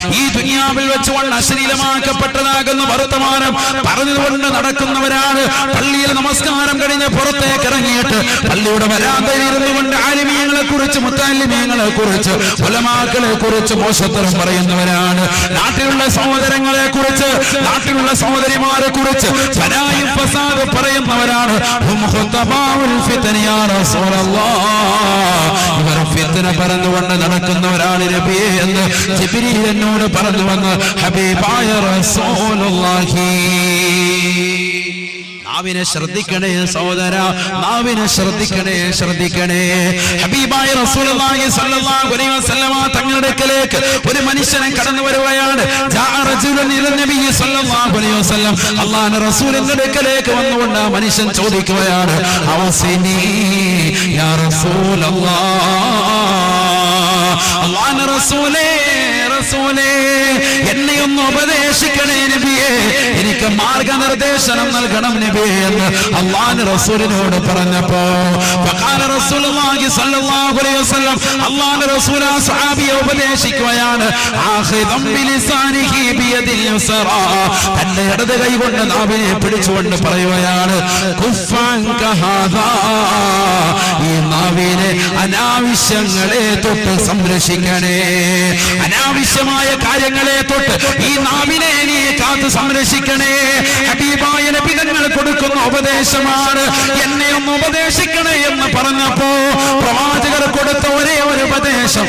ഈ ദുനിയാവിൽ വെച്ചുകൊണ്ട് അശ്ലീലമാക്കപ്പെട്ടതാകുന്ന വർത്തമാനം പറഞ്ഞുകൊണ്ട് നടക്കുന്നവരാണ്. പള്ളിയിൽ നമസ്കാരം കഴിഞ്ഞ് പുറത്തേക്ക് ഇറങ്ങിയിട്ട് പള്ളിയുടെ വരാന്തയിൽ ഇരുന്നുകൊണ്ട് ആലിമീങ്ങളെ കുറിച്ച് മുത്തല്ലിമീങ്ങളെ കുറിച്ച് ഉലമാക്കളെ കുറിച്ച് മോശത്തരം പറയുന്നവരാണ്. നാട്ടിലുള്ള സഹോദരങ്ങളെ കുറിച്ച് നാട്ടിലുള്ള സഹോദരിമാരെ കുറിച്ച് ഫനായും ഫസാദ് പറയുന്നവരാണ്. ഇവർ ഫിത്ന പറഞ്ഞുകൊണ്ട് നടക്കുന്നവരാണ് നബിയെ എന്ന് ജിബ്രീൽ എന്നോട് പറഞ്ഞു വന്ന് ഹബീബായ റസൂലുള്ളാഹി. നാവിനെ ശ്രദ്ധിക്കണേ സഹോദര, നാവിനെ ശ്രദ്ധിക്കണേ. ഹബീബായ റസൂലുള്ളാഹി സ്വല്ലല്ലാഹു അലൈഹി വസല്ലമ തങ്ങളുടെ അടുക്കലേക്ക് ഒരു മനുഷ്യനെ കടന്നു വരുകയാണ്. ജാഅ റജുലുൻ ഇല നബി സ്വല്ലല്ലാഹു അലൈഹി വസല്ലം. അല്ലാഹുവിന്റെ റസൂലിന്റെ അടുക്കലേക്ക് വന്നുകൊണ്ട് ആ മനുഷ്യൻ ചോദിക്കുകയാണ്, അവസിനി യാ റസൂലല്ലാഹ്, അല്ലാഹുവിന്റെ റസൂലേ എന്നെ ഒന്ന് ഉപദേശിക്കണേ നബിയേ, എനിക്ക് മാർഗനിർദ്ദേശനം നൽകണം നബിയേ എന്ന് അല്ലാഹുവിന്റെ റസൂലിനോട് പറഞ്ഞപ്പോ ഫഖാല റസൂലുള്ളാഹി സ്വല്ലല്ലാഹു അലൈഹി വസല്ലം, അല്ലാഹുവിന്റെ റസൂൽ ആ സ്വഹാബിയെ ഉപദേശിക്കുകയാണ്. ആഖിദം ബിലിസാനിഹി ബിയദിൽ യുസ്റാ, തന്റെ ഇടത് കൈ കൊണ്ട് നാവിനെ പിടിച്ചുകൊണ്ട് പറയുകയാണ്, കുഫ്ഫൻക ഹാദാ, ഈ നാവിനെ അനാവശ്യങ്ങളെ തൊട്ട് സംരക്ഷിക്കണേ, അനാവശ്യമായ കാര്യങ്ങളെ തൊട്ട് ഈ നാവിനെ നീ കാത്ത് സംരക്ഷിക്കണേ. ഹബീബായ നബി തങ്ങൾ കൊടുക്കുന്ന ഉപദേശമാണ്. എന്നെ ഒന്ന് ഉപദേശിക്കണേ എന്ന് പറഞ്ഞപ്പോ പ്രവാചകർ കൊടുത്ത ഒരേ ഒരു ഉപദേശം,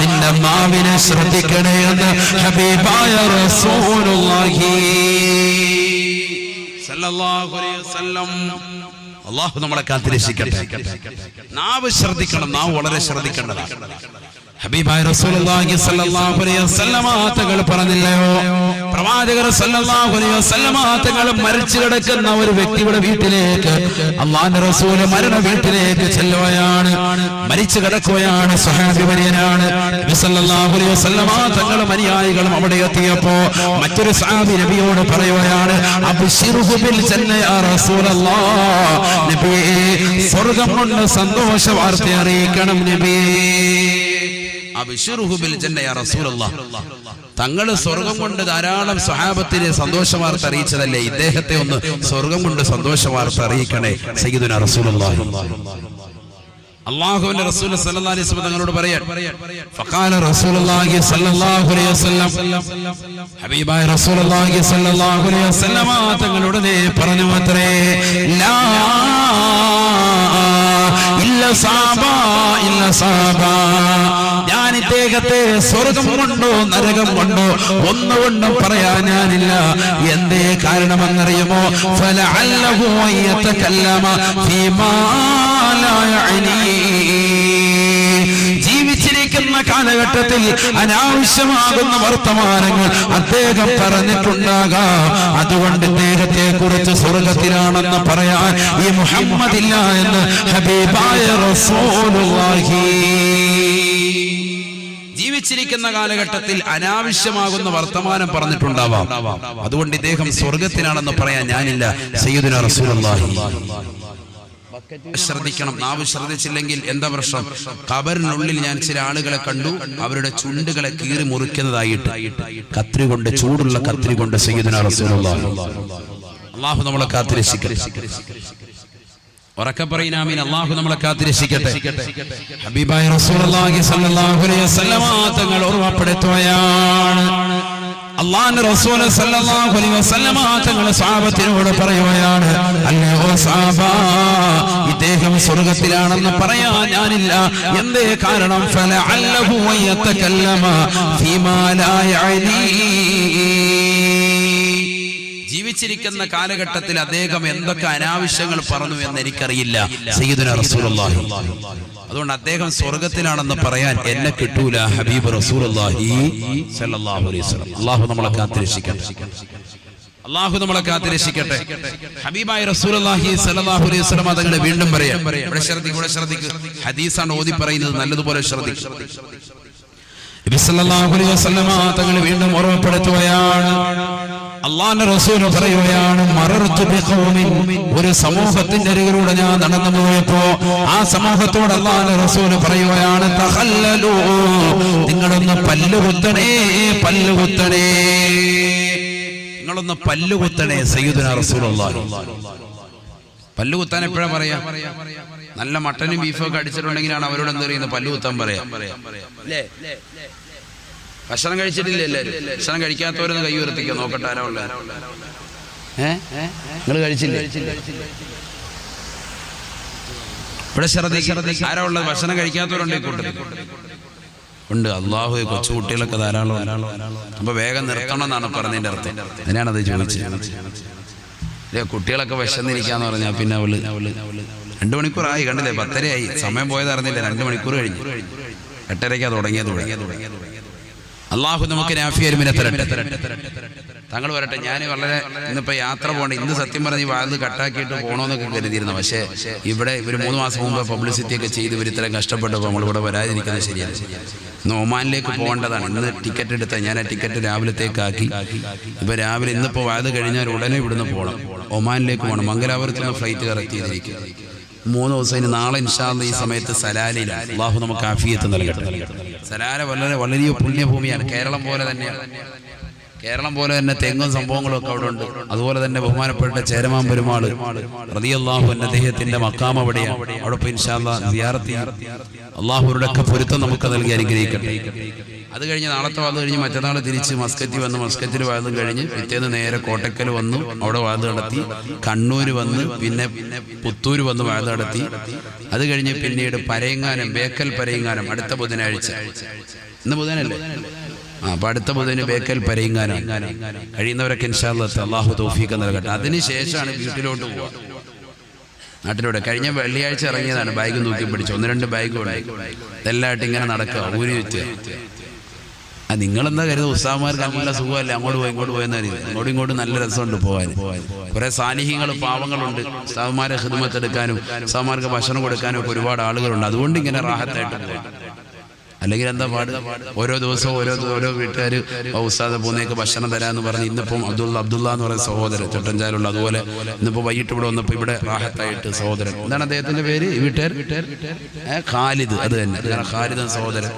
നിന്റെ നാവിനെ ശ്രദ്ധിക്കണേ എന്ന് ഹബീബായ റസൂലുള്ളാഹി സല്ലല്ലാഹു അലൈഹി വസല്ലം. അല്ലാഹു നമ്മളെ കാത്തിരക്ഷിക്കട്ടെ. നാവ് ശ്രദ്ധിക്കണം, നാവ് വളരെ ശ്രദ്ധിക്കേണ്ടതാണ്. ഹബീബായ റസൂലുള്ളാഹി സ്വല്ലല്ലാഹു അലൈഹി വസല്ലമ തങ്ങൾ പറഞ്ഞില്ലയോ, പ്രവാചകർ സ്വല്ലല്ലാഹു അലൈഹി വസല്ലമ തങ്ങൾ മരിച്ചു കിടക്കുന്ന ഒരു വ്യക്തിയുടെ വീട്ടിലേക്ക് അല്ലാഹുവിന്റെ റസൂൽ മരണ വീട്ടിലേക്ക് ചെല്ലുകയാണ്. മരിച്ചു കിടക്കുകയാണ്, സ്വഹാബി വര്യനാണ്. നബി സ്വല്ലല്ലാഹു അലൈഹി വസല്ലമ തങ്ങളും അനുയായികളും അവിടെ എത്തിയപ്പോ മറ്റൊരു സ്വഹാബി നബിയോട് പറയുകയാണ്, അബ്ശിറുഹു ബിൽ ജന്ന യാ റസൂലല്ലാഹ്, നബിയേ സ്വർഗ്ഗം കൊണ്ട് സന്തോഷ വാർത്ത അറിയിക്കണം നബിയേ. അബ്ശിറുഹു ബിൽ ജന്ന യാ റസൂലല്ലാഹ്, തങ്ങൾ സ്വർഗം കൊണ്ട് ധാരാളം സ്വഹാബത്തിനെ സന്തോഷ വാർത്ത അറിയിച്ചതല്ലേ, ഇദ്ദേഹത്തെ ഒന്ന് സ്വർഗം കൊണ്ട് സന്തോഷ വാർത്ത അറിയിക്കണേ സയ്യിദുനാ റസൂലുള്ളാഹി. അല്ലാഹുവിന്റെ റസൂൽ സല്ലല്ലാഹു അലൈഹി വസല്ലം തങ്ങളോട് പറയാൻ, ഫഖാല റസൂലുള്ളാഹി സല്ലല്ലാഹു അലൈഹി വസല്ലം, ഹബീബായ റസൂലുള്ളാഹി സല്ലല്ലാഹു അലൈഹി വസല്ലം തങ്ങളോട് പറഞ്ഞു അത്രേ, ലാ ഇല്ല സാബാ ഇല്ല സാബാ, ഞാൻ ഇദ്ദേഹത്തെ സ്വർഗം കൊണ്ടോ നരകം കൊണ്ടോ ഒന്നുകൊണ്ടും പറയാൻ ഞാനില്ല. എന്തേ കാരണമെന്നറിയുമോ, ഫലഅല്ലഹു യതകല്ലമ ഫീമാ ലാ യഅനി, ജീവിച്ചിരിക്കുന്ന കാലഘട്ടത്തിൽ അനാവശ്യമാകുന്ന വർത്തമാനങ്ങൾ അദ്ദേഹം പറഞ്ഞിട്ടുണ്ടാകാം. അതുകൊണ്ട് ഇദ്ദേഹത്തെ കുറിച്ച് സ്വർഗത്തിലാണെന്ന് പറയാൻ ഈ മുഹമ്മദില്ല എന്ന് ഹബീബായ റസൂലുള്ളാഹി. ജീവിച്ചിരിക്കുന്ന കാലഘട്ടത്തിൽ അനാവശ്യമാകുന്ന വർത്തമാനം പറഞ്ഞിട്ടുണ്ടാവാം, അതുകൊണ്ട് ഇദ്ദേഹം സ്വർഗത്തിലാണെന്ന് പറയാൻ ഞാനില്ല സയ്യിദുനാ റസൂലുള്ളാഹി. ശ്രദ്ധിക്കണം, നാവ് ശ്രദ്ധിച്ചില്ലെങ്കിൽ എന്താ പ്രശ്നം? ഖബറിനുള്ളിൽ ഞാൻ ചില ആളുകളെ കണ്ടു, അവരുടെ ചുണ്ടുകളെ കീറി മുറിക്കുന്നതായിട്ട് കത്രി കൊണ്ട്, ചൂടുള്ള കത്രി കൊണ്ട് സയ്യിദുനാ റസൂലുള്ളാഹി. അല്ലാഹു നമ്മളെ കാത്തിരക്ഷിക്കട്ടെ. ഉറക്കെ പറയുന്ന ആമീൻ. അല്ലാഹു നമ്മളെ കാത്തിരക്ഷിക്കട്ടെ. ഹബീബായ റസൂലുള്ളാഹി സ്വല്ലല്ലാഹു അലൈഹി വസല്ലം തങ്ങൾ ഓർമ്മപ്പെടുത്തുകയാണ്, അല്ലാഹുവിന്റെ റസൂൽ സല്ലല്ലാഹു അലൈഹി വസല്ലം തങ്ങൾ സ്വഹാബത്തിനോട് പറയുകയാണ്, അല്ലയോ സ്വഹാബാ, ഇദ്ദേഹം സ്വർഗ്ഗത്തിലാണെന്ന് പറയാൻ ഞാനില്ല. എന്തേ കാരണം? ഫലഅല്ലഹു യതകല്ലമ ഫീമാ ലാ യഅനി, ജീവിച്ചിരിക്കുന്ന കാലഘട്ടത്തിൽ അദ്ദേഹം എന്തൊക്കെ അനാവശ്യങ്ങൾ പറഞ്ഞു എന്ന് എനിക്കറിയില്ല സയ്യിദുനാ റസൂലുള്ളാഹി. അതുകൊണ്ട് അദ്ദേഹം സ്വർഗത്തിലാണെന്ന് പറയാൻ എന്നെ കിട്ടൂല ഹബീബ് റസൂലുള്ളാഹി സ്വല്ലല്ലാഹു അലൈഹി വസല്ലം. അല്ലാഹു നമ്മളെ കാത്തിരക്ഷിക്കട്ടെ. അല്ലാഹു നമ്മളെ കാത്തിരക്ഷിക്കട്ടെ. ഹബീബായ റസൂലുള്ളാഹി സ്വല്ലല്ലാഹു അലൈഹി വസല്ലം തങ്ങളെ വീണ്ടും പറയാം. ഇവിടെ ശ്രദ്ധിക്കുക. ഹദീസാണ് ഓതി പറയുന്നത്, നല്ലതുപോലെ ശ്രദ്ധിക്കുക. നബി സല്ലല്ലാഹു അലൈഹി വസല്ലം തങ്ങൾ വീണ്ടും ഓർമ്മപ്പെടുത്തുകയാണ്, അല്ലാഹുവിന്റെ റസൂൽ പറയുകയാണ്, മറർതു ബിഖൗമിൻ, ഒരു സമൂഹത്തിന്റെ അരികിലൂടെ ഞാൻ നടന്നു പോയപ്പോ ആ സമൂഹത്തോട് അല്ലാഹുവിന്റെ റസൂൽ പറയുകയാണ്, തഖല്ലലു, നിങ്ങളൊന്ന് പല്ലുകുത്തണേ, പല്ലുകുത്തണേ, നിങ്ങളൊന്ന് പല്ലുകുത്തണേ. സയ്യിദുനാ റസൂലുള്ളാഹി പല്ലുകുത്താൻ എപ്പോഴാ പറയാ? നല്ല മട്ടനും ബീഫും ഒക്കെ അടിച്ചിട്ടുണ്ടെങ്കിലാണ് അവരോട് എന്ത് പറയുന്നത്, പല്ലുകുത്താൻ പറയാം. ഭക്ഷണം കഴിച്ചിട്ടില്ല എല്ലാവരും? ഭക്ഷണം കഴിക്കാത്തവരൊന്ന് കൈ ഉയർത്തിക്കോ, നോക്കട്ടെ ആരാ ഉള്ളത്. നിങ്ങൾ കഴിച്ചില്ലേ? ഇവിടെ ശ്രദ്ധിക്കുക, ആരാ ഉള്ളത്? ഭക്ഷണം കഴിക്കാത്തവരുണ്ട് ഈ കൂട്ടത്തിൽ? ഉണ്ട്. അള്ളാഹു, കൊച്ചു കുട്ടികളൊക്കെ ധാരാളം. അപ്പൊ വേഗം നിർത്തണം എന്നാണ് പറഞ്ഞതിന്റെ അർത്ഥം. അതിനാണത് ചോദിച്ചത്. കുട്ടികളൊക്കെ വിശന്നിരിക്കാന്ന് പറഞ്ഞാൽ പിന്നെ അവള് 2 മണിക്കൂറായി, കണ്ടില്ലേ? 10:30 സമയം പോയത് അറിഞ്ഞില്ല. 2 മണിക്കൂർ കഴിഞ്ഞു. 8:30 തുടങ്ങിയത്. അള്ളാഹു നമുക്ക് നാഫിയരുമിനെ തരട്ടെ. താങ്കൾ വരട്ടെ. ഞാൻ വളരെ ഇന്നിപ്പോ യാത്ര പോകണം. ഇന്ന് സത്യം പറഞ്ഞ് ഈ വാത് കട്ടാക്കിയിട്ട് പോകണമെന്നൊക്കെ കരുതിയിരുന്നു. പക്ഷേ ഇവിടെ ഇവർ 3 മാസം മുമ്പ് പബ്ലിസിറ്റി ഒക്കെ ചെയ്ത് ഇവർ ഇത്രയും കഷ്ടപ്പെട്ടപ്പോൾ നമ്മളിവിടെ വരാതിരിക്കുന്നത് ശരിയാണ്. ഇന്ന് ഒമാനിലേക്ക് പോകേണ്ടതാണ്. ഇന്ന് ടിക്കറ്റ് എടുത്താൽ ഞാൻ ആ ടിക്കറ്റ് രാവിലത്തേക്കാക്കി. ഇപ്പൊ രാവിലെ ഇന്നിപ്പോ വാത് കഴിഞ്ഞാൽ ഉടനെ ഇവിടുന്ന് പോകണം, ഒമാനിലേക്ക് പോകണം. മംഗലാപുരത്ത് നിന്ന് ഫ്ലൈറ്റ് കറക്റ്റ് ചെയ്തിരിക്കുക. 3 ദിവസം. ഇനി നാളെ ഇൻഷാ അല്ലാഹ് ഈ സമയത്ത് സലാലയിലാണ്. അള്ളാഹു നമുക്ക് ആഫിയത്ത് നൽകട്ടെ. സലാല വളരെ പുണ്യഭൂമിയാണ്. കേരളം പോലെ തന്നെയാണ്. കേരളം പോലെ തന്നെ തെങ്ങും സംഭവങ്ങളും ഒക്കെ അവിടെ ഉണ്ട്. അതുപോലെ തന്നെ ബഹുമാനപ്പെട്ട ചേരമാൻ പെരുമാൾ റളിയല്ലാഹു അൻഹു അദ്ദേഹത്തിന്റെ മഖാം അവിടെയാണ്. അവിടെ പോയി ഇൻഷാ അല്ലാഹ് സിയാറത്ത് ചെയ്യും. അള്ളാഹുവിന്റെ ഒക്കെ പൊരുത്തം നമുക്ക് നൽകി അനുഗ്രഹിക്കട്ടെ. അത് കഴിഞ്ഞ് നാളത്തെ വാത് കഴിഞ്ഞ് മറ്റന്നാൾ തിരിച്ച് മസ്കറ്റിൽ വന്ന് മസ്കറ്റിൽ വാദം കഴിഞ്ഞ് പിറ്റേന്ന് നേരെ കോട്ടക്കൽ വന്നു, അവിടെ വാത് നടത്തി. കണ്ണൂർ വന്ന് പിന്നെ പുത്തൂർ വന്ന് വാത് നടത്തി. അത് കഴിഞ്ഞ് പിന്നീട് പരയങ്ങാനം, ബേക്കൽ പരയങ്ങാനം അടുത്ത ബുധനാഴ്ച. ഇന്ന് ബുധനല്ലേ? അപ്പൊ അടുത്ത ബുധന് ബേക്കൽ പരയങ്ങാനം. കഴിയുന്നവരൊക്കെ ഇൻഷാ അല്ലാഹ് അല്ലാഹു തൗഫീഖ് നൽകട്ടെ. അതിനുശേഷമാണ് വീട്ടിലോട്ട് പോവുക, നാട്ടിലൂടെ. കഴിഞ്ഞ വെള്ളിയാഴ്ച ഇറങ്ങിയതാണ്. ബാഗ് നോക്കി പിടിച്ചു. 1-2 ബാഗ് ഉണ്ട്. ഇതെല്ലാമായിട്ട് ഇങ്ങനെ നടക്കുക, ഊരി വെച്ച്. നിങ്ങളെന്താ കരുതുക? ഉസ്താദ്മാർക്ക് നല്ല സുഖമല്ലേ, അങ്ങോട്ട് പോയി ഇങ്ങോട്ട് പോയെന്നാ കരുതി. അങ്ങോട്ടും ഇങ്ങോട്ടും നല്ല രസമുണ്ട് പോകാൻ. കുറെ സാലിഹ്യങ്ങൾ, പാവങ്ങളുണ്ട്. ഉസ്താദ്മാരെ ഖിദ്മത്ത് എടുക്കാനും ഉസ്താദ്മാർക്ക് ഭക്ഷണം കൊടുക്കാനും ഒക്കെ ഒരുപാട് ആളുകളുണ്ട്. അതുകൊണ്ട് ഇങ്ങനെ റാഹത്തായിട്ട് പോകും. അല്ലെങ്കിൽ എന്താ പാട്? ഓരോ ദിവസവും ഓരോ വീട്ടുകാർ ഉസ്താദ് പൂന്നേക്ക് ഭക്ഷണം തരാമെന്ന് പറഞ്ഞ് ഇന്നിപ്പം അബ്ദുള്ള എന്ന് പറയുന്ന സഹോദരൻ ചട്ടഞ്ചാലുള്ള, അതുപോലെ ഇന്നിപ്പോൾ വൈകിട്ട് ഇവിടെ വന്നപ്പോൾ ഇവിടെ റാഹത്തായിട്ട് സഹോദരൻ, എന്താണ് അദ്ദേഹത്തിന്റെ പേര്? വീട്ടുകാർ ഖാലിദ്. അത് തന്നെ, ഖാലിദ് സഹോദരൻ.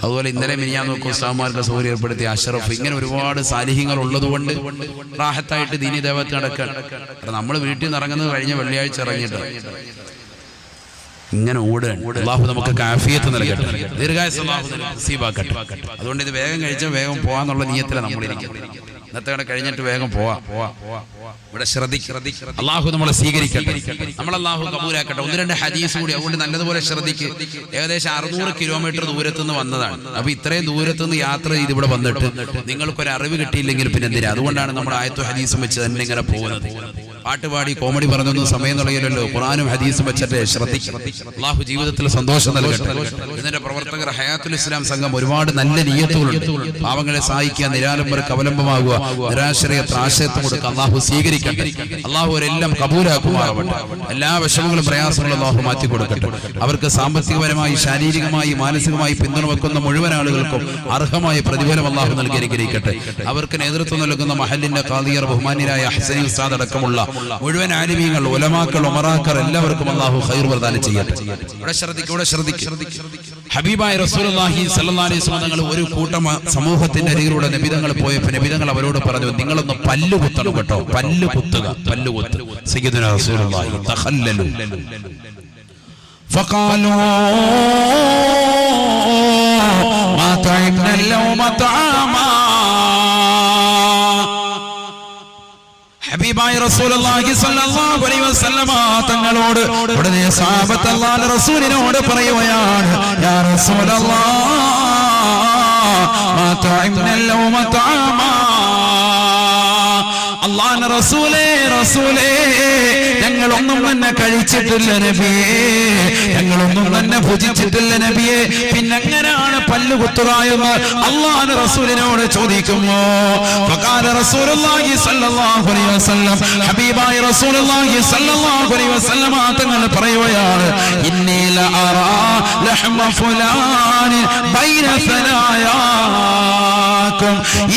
അതുപോലെ ഇന്നലെ മിനിയാൻ നോക്കും ഉസ്താദ്മാർക്ക് സൗകര്യം ഏർപ്പെടുത്തിയ അഷറഫ്. ഇങ്ങനെ ഒരുപാട് സാലിഹ്യങ്ങൾ ഉള്ളത് കൊണ്ട് റാഹത്തായിട്ട് ദീനി ദേവത്ത് നടക്കാൻ. നമ്മൾ വീട്ടിൽ നിന്ന് ഇറങ്ങുന്നത് കഴിഞ്ഞ വെള്ളിയാഴ്ച ഇറങ്ങിയിട്ട് ഇങ്ങനെ ഓടുകയാണ്. അല്ലാഹു നമുക്ക് ആഫിയത്ത് നൽകട്ടെ, ദീർഘായുസ്സ് അല്ലാഹു നസീബാക്കട്ടെ. അതുകൊണ്ട് ഇത് വേഗം കഴിച്ചാൽ വേഗം പോവാന്നുള്ള നിയത്തിലാണ് നമ്മളിരിക്കുന്നത്. ഇന്നത്തെ കഴിഞ്ഞിട്ട് വേഗം പോവാ. ഇവിടെ ശ്രദ്ധിക്കുക, അല്ലാഹു നമ്മളെ സ്വീകരിക്കട്ടെ, നമ്മൾ അല്ലാഹു കബൂലാക്കട്ടെ. 1-2 ഹദീസ് കൂടി. അതുകൊണ്ട് നല്ലതുപോലെ ശ്രദ്ധിക്കുക. ഏകദേശം 600 കിലോമീറ്റർ ദൂരത്തുനിന്ന് വന്നതാണ്. അപ്പൊ ഇത്രയും ദൂരത്തുനിന്ന് യാത്ര ചെയ്ത് ഇവിടെ വന്നിട്ട് നിങ്ങൾക്കൊരു അറിവ് കിട്ടിയില്ലെങ്കിൽ പിന്നെ എന്തിനാ? അതുകൊണ്ടാണ് നമ്മൾ ആയത്തും ഹദീസും വെച്ച് തന്നെ ഇങ്ങനെ പോകുന്നത്. പാട്ടുപാടി കോമഡി പറഞ്ഞൊന്നും സമയം കളയില്ലല്ലോ. ഖുർആനും ഹദീസും വെച്ചിട്ട് ശ്രദ്ധിക്കുക. അല്ലാഹു ജീവിതത്തിൽ സന്തോഷം നൽകട്ടെ. ഇതിന്റെ പ്രവർത്തകർ ഹയാത്തുൽ ഇസ്ലാം സംഘം ഒരുപാട് നല്ല നിയ്യത്തുകളുണ്ട്. പാവങ്ങളെ സഹായിക്കുക, നിരാലംബർക്ക് അവലംബമാകുക, നിരാശ്രയത്തിന് ആശ്രയത്വം കൊടുക്കുക. അല്ലാഹു സ്വീകരിക്കട്ടെ. അല്ലാഹു അവരെല്ലാം കബൂലാക്കുമാറാവട്ടെ. എല്ലാ വിഷമങ്ങളും പ്രയാസങ്ങളും അല്ലാഹു മാറ്റി കൊടുക്കട്ടെ. അവർക്ക് സാമ്പത്തികപരമായി, ശാരീരികമായി, മാനസികമായി പിന്തുണ വെക്കുന്ന മുഴുവൻ ആളുകൾക്കും അർഹമായ പ്രതിഫലം അല്ലാഹു നൽകി അനുഗ്രഹിക്കട്ടെ. അവർക്ക് നേതൃത്വം നൽകുന്ന മഹല്ലിന്റെ ഖാദിയർ, ബഹുമാന്യരായ ഹസനി ഉസ്താദ് അടക്കമുള്ള മുഴുവൻ ആലിമീങ്ങൾ, ഉലമാക്കൾ, ഉമറാക്കൾ എല്ലാവർക്കും അല്ലാഹു ഖൈർ പ്രദാനം ചെയ്യട്ടെ. ഇവിടെ ശ്രദ്ധിക്കുക. ഹബീബായ റസൂലുള്ളാഹി സ്വല്ലല്ലാഹു അലൈഹി വസല്ലം തങ്ങൾ ഒരു കൂട്ടം സമൂഹത്തിന്റെ അരികിലൂടെ നബിതങ്ങൾ പോയപ്പോൾ നബിതങ്ങൾ അവരോട് പറഞ്ഞു, നിങ്ങളൊന്ന് പല്ല് കുത്തണം കേട്ടോ, പല്ല് കുത്തുക, പല്ല് കുത്ത്. സയ്യിദുനാ റസൂലുള്ളാഹി തഖല്ലലു ഫഖാലൂ മാ തഅബ്ന ലൗമ തആമാ. ഹബീബായ റസൂലുള്ളാഹി സ്വല്ലല്ലാഹു അലൈഹി വസല്ലം തങ്ങളോട് ഉടനെ സഹാബത്ത് അല്ലാഹുവിന്റെ റസൂലിനോട് പറയുകയാണ്, യാ റസൂലല്ലാഹ് മാ തഅബ്ന ലൗമ തആമാ. അല്ലാഹുവിന്റെ റസൂലേ, ഞങ്ങളൊന്നും തന്നെ കഴിച്ചിട്ടില്ല നബിയേ, ഞങ്ങളൊന്നും തന്നെ ഭുജിച്ചിട്ടില്ല നബിയേ, പിന്നെങ്ങനെയാണ് പല്ല് കുത്തുക എന്ന് അല്ലാഹുവിന്റെ റസൂലിനോട് ചോദിക്കുമോ? ഫഖാല റസൂലുള്ളാഹി സ്വല്ലല്ലാഹു അലൈഹി വസല്ലം, ഹബീബായ റസൂലുള്ളാഹി സ്വല്ലല്ലാഹു അലൈഹി വസല്ലം തങ്ങൾ പറയുകയാണ്, ഇന്നി ലഅറാ ലഹ്മ ഫുലാൻ ബൈന സലായാകും.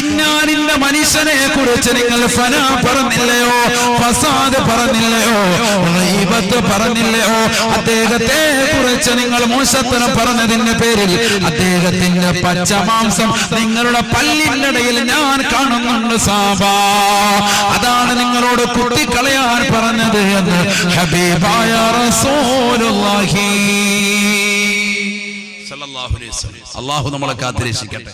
ഇന്നാലിന്റെ മനുഷ്യനെ കുറിച്ച് നിങ്ങൾ ഫനാ പറഞ്ഞില്ലയോ, ഫസാദ് പറഞ്ഞില്ലയോ, ഗീബത്ത് പറഞ്ഞില്ലയോ? അദ്ദേഹത്തെ കുറിച്ച് നിങ്ങൾ മോശത്തരം പറഞ്ഞതിന്റെ പേരിൽ അദ്ദേഹത്തിന്റെ പച്ചമാംസം നിങ്ങളുടെ പല്ലിനിടയിൽ ഞാൻ കാണുന്നുണ്ട് സാബാ. അതാണ് നിങ്ങളോട് കുത്തിക്കളയാൻ പറഞ്ഞത് എന്ന് ഹബീബായ റസൂലുള്ളാഹി സ്വല്ലല്ലാഹു അലൈഹി വസല്ലം. അല്ലാഹു നമ്മളെ കാത്തിരക്ഷിക്കട്ടെ.